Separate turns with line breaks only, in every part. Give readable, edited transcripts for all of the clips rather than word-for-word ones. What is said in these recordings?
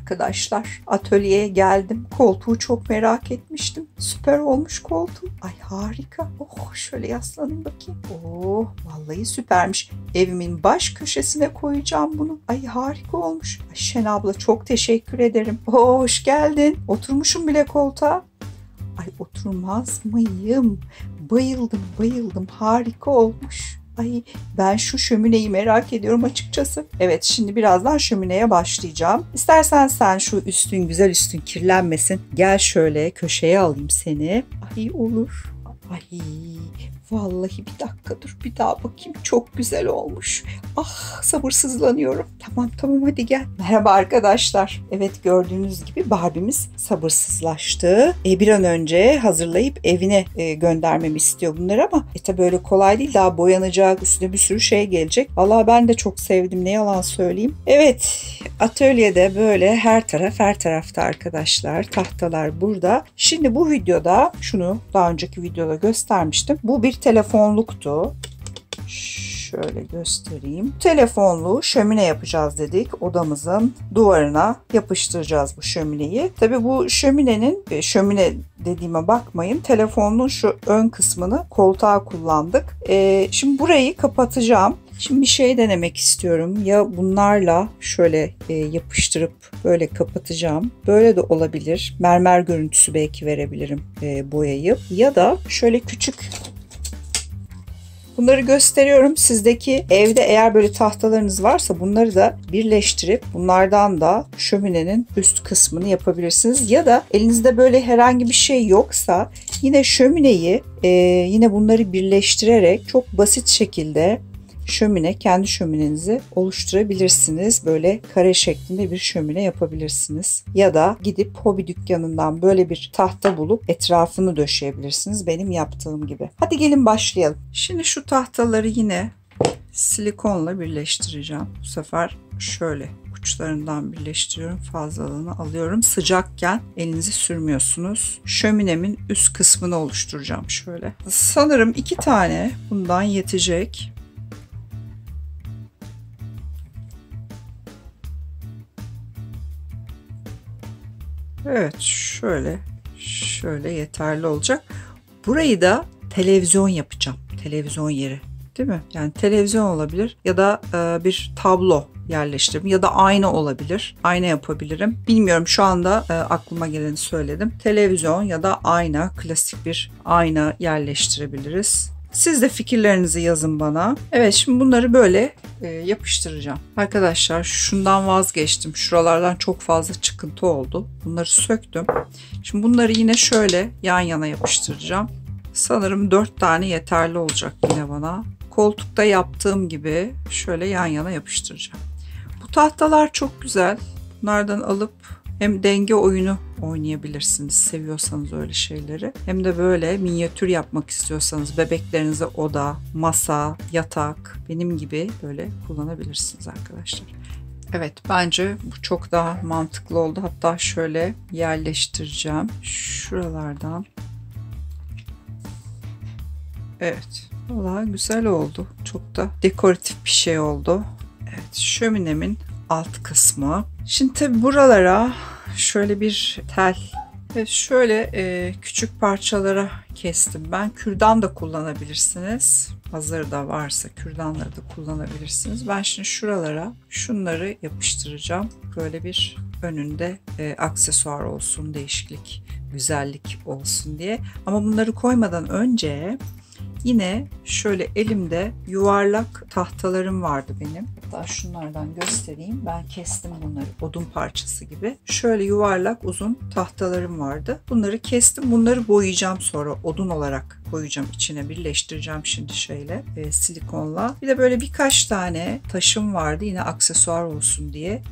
arkadaşlar. Atölyeye geldim. Koltuğu çok merak etmiştim. Süper olmuş koltuğu. Ay harika. Oh şöyle yaslanayım bakayım. Oh vallahi süpermiş. Evimin baş köşesine koyacağım bunu. Ay harika olmuş. Ay Şen abla çok teşekkür ederim. Oh hoş geldin. Oturmuşum bile koltuğa. Ay oturmaz mıyım? Bayıldım. Harika olmuş. Ay ben şu şömineyi merak ediyorum açıkçası. Evet şimdi birazdan şömineye başlayacağım. İstersen sen şu güzel üstün kirlenmesin. Gel şöyle köşeye alayım seni. Ay olur. Ay vallahi bir dakika dur bir daha bakayım. Çok güzel olmuş. Ah sabırsızlanıyorum. Tamam hadi gel. Merhaba arkadaşlar. Evet gördüğünüz gibi Barbie'miz sabırsızlaştı. Bir an önce hazırlayıp evine göndermemi istiyor bunları ama tabi böyle kolay değil. Daha boyanacak, üstüne bir sürü şey gelecek. Vallahi ben de çok sevdim. Ne yalan söyleyeyim. Evet atölyede böyle her tarafta arkadaşlar. Tahtalar burada. Şimdi bu videoda şunu daha önceki videoda göstermiştim. Bu bir telefonluktu. Şöyle göstereyim. Telefonlu şömine yapacağız dedik. Odamızın duvarına yapıştıracağız bu şömineyi. Tabii bu şömine dediğime bakmayın. Telefonun şu ön kısmını koltuğa kullandık. Şimdi burayı kapatacağım. Şimdi bir şey denemek istiyorum. Ya bunlarla şöyle yapıştırıp böyle kapatacağım. Böyle de olabilir. Mermer görüntüsü belki verebilirim boyayıp. Ya da şöyle küçük bunları gösteriyorum. Sizdeki evde eğer böyle tahtalarınız varsa bunları da birleştirip bunlardan da şöminenin üst kısmını yapabilirsiniz. Ya da elinizde böyle herhangi bir şey yoksa yine şömineyi yine bunları birleştirerek çok basit şekilde kendi şöminenizi oluşturabilirsiniz. Böyle kare şeklinde bir şömine yapabilirsiniz. Ya da gidip hobi dükkanından böyle bir tahta bulup etrafını döşeyebilirsiniz. Benim yaptığım gibi. Hadi gelin başlayalım. Şimdi şu tahtaları yine silikonla birleştireceğim. Bu sefer şöyle uçlarından birleştiriyorum. Fazlalığını alıyorum. Sıcakken elinizi sürmüyorsunuz. Şöminemin üst kısmını oluşturacağım şöyle. Sanırım 2 tane bundan yetecek. Evet şöyle yeterli olacak. Burayı da televizyon yapacağım. Televizyon yeri değil mi? Yani televizyon olabilir ya da bir tablo yerleştirdim ya da ayna olabilir. Ayna yapabilirim. Bilmiyorum şu anda aklıma geleni söyledim. Televizyon ya da ayna, klasik bir ayna yerleştirebiliriz. Siz de fikirlerinizi yazın bana. Evet şimdi bunları böyle yapıştıracağım. Arkadaşlar şundan vazgeçtim. Şuralardan çok fazla çıkıntı oldu. Bunları söktüm. Şimdi bunları yine şöyle yan yana yapıştıracağım. Sanırım 4 tane yeterli olacak yine bana. Koltukta yaptığım gibi şöyle yan yana yapıştıracağım. Bu tahtalar çok güzel. Bunlardan alıp hem denge oyunu oynayabilirsiniz seviyorsanız öyle şeyleri. Hem de böyle minyatür yapmak istiyorsanız bebeklerinize oda, masa, yatak benim gibi böyle kullanabilirsiniz arkadaşlar. Evet bence bu çok daha mantıklı oldu. Hatta şöyle yerleştireceğim. Şuralardan. Evet. Vallahi güzel oldu. Çok da dekoratif bir şey oldu. Evet şöminemin alt kısmı. Şimdi tabi buralara şöyle bir tel ve şöyle küçük parçalara kestim. Ben kürdan da kullanabilirsiniz. Hazır da varsa kürdanları da kullanabilirsiniz. Ben şimdi şuralara şunları yapıştıracağım. Böyle bir önünde aksesuar olsun, değişiklik, güzellik olsun diye. Ama bunları koymadan önce yine şöyle elimde yuvarlak tahtalarım vardı benim. Hatta şunlardan göstereyim. Ben kestim bunları odun parçası gibi. Şöyle yuvarlak uzun tahtalarım vardı. Bunları kestim. Bunları boyayacağım sonra odun olarak koyacağım içine. Birleştireceğim şimdi şeyle silikonla. Bir de böyle birkaç tane taşım vardı yine aksesuar olsun diye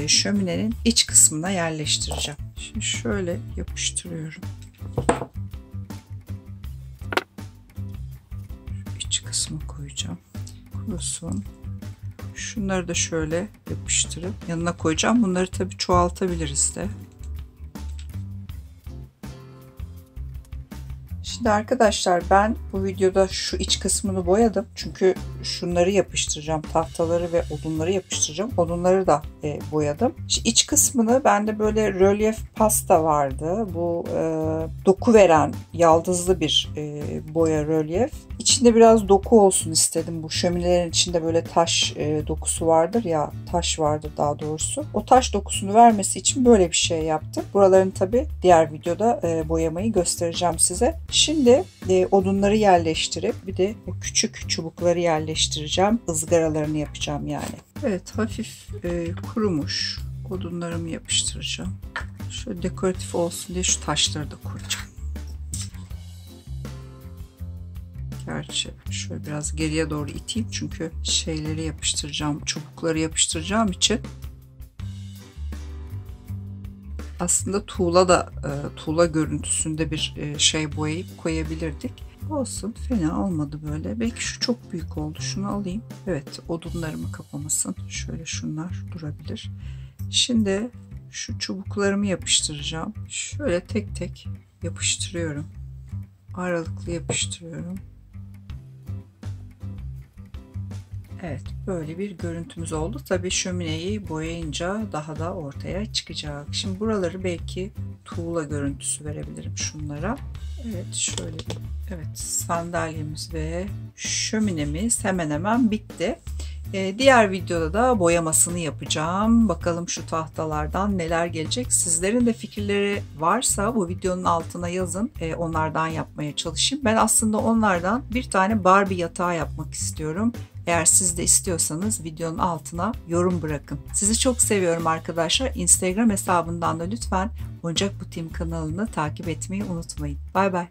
şöminenin iç kısmına yerleştireceğim. Şimdi şöyle yapıştırıyorum. Kısmı koyacağım. Kurusun. Şunları da şöyle yapıştırıp yanına koyacağım. Bunları tabii çoğaltabiliriz de. Şimdi Şimdi arkadaşlar ben bu videoda şu iç kısmını boyadım. Çünkü şunları yapıştıracağım. Tahtaları ve odunları yapıştıracağım. Odunları da boyadım. Şimdi iç kısmını bende böyle rölyef pasta vardı. Bu doku veren yaldızlı bir boya rölyef. İçinde biraz doku olsun istedim. Bu şöminelerin içinde böyle taş dokusu vardır ya. Taş vardır daha doğrusu. O taş dokusunu vermesi için böyle bir şey yaptım. Buralarını tabii diğer videoda boyamayı göstereceğim size. Şimdi odunları yerleştirip bir de o küçük çubukları yerleştireceğim. Izgaralarını yapacağım yani. Evet, hafif kurumuş odunlarımı yapıştıracağım. Şöyle dekoratif olsun diye şu taşları da kuracağım. Gerçi şöyle biraz geriye doğru iteyim çünkü şeyleri yapıştıracağım, çubukları yapıştıracağım için. Aslında tuğla görüntüsünde bir şey boyayıp koyabilirdik. Olsun, fena olmadı böyle. Belki şu çok büyük oldu. Şunu alayım. Evet, odunlarımı kapamasın. Şöyle şunlar durabilir. Şimdi şu çubuklarımı yapıştıracağım. Şöyle tek tek yapıştırıyorum. Aralıklı yapıştırıyorum. Evet, böyle bir görüntümüz oldu. Tabii şömineyi boyayınca daha da ortaya çıkacak. Şimdi buraları belki tuğla görüntüsü verebilirim şunlara. Evet, şöyle bir, evet, sandalyemiz ve şöminemiz hemen hemen bitti. Diğer videoda da boyamasını yapacağım. Bakalım şu tahtalardan neler gelecek. Sizlerin de fikirleri varsa bu videonun altına yazın. Onlardan yapmaya çalışayım. Ben aslında onlardan bir tane Barbie yatağı yapmak istiyorum. Eğer siz de istiyorsanız videonun altına yorum bırakın. Sizi çok seviyorum arkadaşlar. Instagram hesabından da lütfen Oyuncak Butiğim kanalını takip etmeyi unutmayın. Bay bay.